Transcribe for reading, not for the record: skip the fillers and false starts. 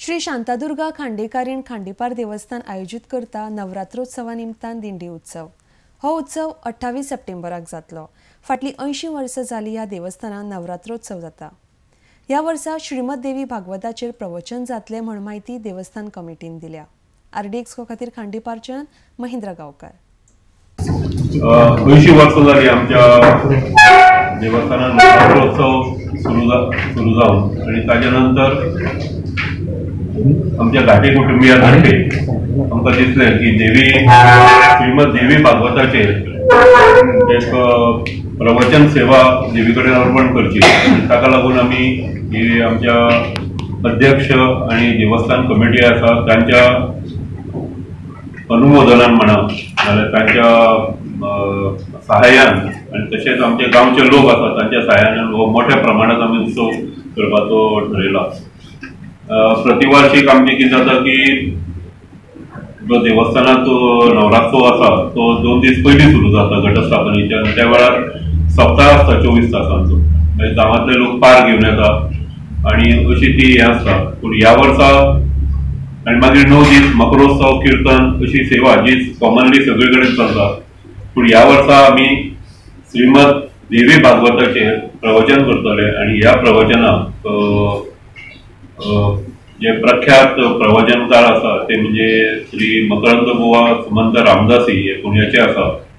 श्री शांतादुर्गा खांडेकारीण खांडेपार देवस्थान आयोजित करता नवरात्रोत्सवा निमतान दिंडी उत्सव। हो उत्सव 28 सप्टेंबराक जातलो। फाटली 80 वर्सां जाली ह्या देवस्थानात नवरात्रोत्सव जाता। ह्या वर्सा श्रीमद देवी भागवताचेर प्रवचन जातले म्हण माहिती देवस्थान कमिटीन दिल्या। RDXGOA खातीर खांडेपारच्यान महेंद्र गांवकार। 80 वर्सां जाली आमच्या देवस्थानात नवरात्रोत्सव सुरू जावन आणि ताजे नंतर आमच्या घाटी कुटुंबियांतर्फे आमकां दिसलें की श्रीमद देवी भागवताचेर एक प्रवचन सेवा देवी कडेन अर्पण करची। ताका लागून आमी ही आमच्या अध्यक्ष आणि देवस्थान कमिटी आसा तांच्या अनुमोदनान म्हणा नाल्यार तांच्या सहाय्यान आणि तशेंच आमचे गांवचे लोक आसा तांच्या सहाय्यान मोठ्या प्रमाणात आमी उत्सव करपाचो ठरयला। प्रतिवार्षिक आमचे कितें जाता की जो देवस्थानात नवरात्रोत्सव आसा तो 2 दीस पयलीं सुरू जाता घटस्थापनेच्या। त्या वेळार सप्ताह आसता 24 तासांचो, म्हणजे गांवांतले लोक पार घेवन येता आणि अशी ती हें आसता। पूण ह्या वर्सा आनी मागीर 9 दीस मकरोत्सव कीर्तन अशी सेवा जी कॉमनली सगळे कडेन चलता। पूण ह्या वर्सा आमी श्रीमद देवी भागवताचेर प्रवचन करतले आणि ह्या प्रवचनाक जे प्रख्यात प्रवचनकार आसा ते म्हणजे श्री मकरंद बुवा सुमंत रामदासी हे पुण्याचे आसा।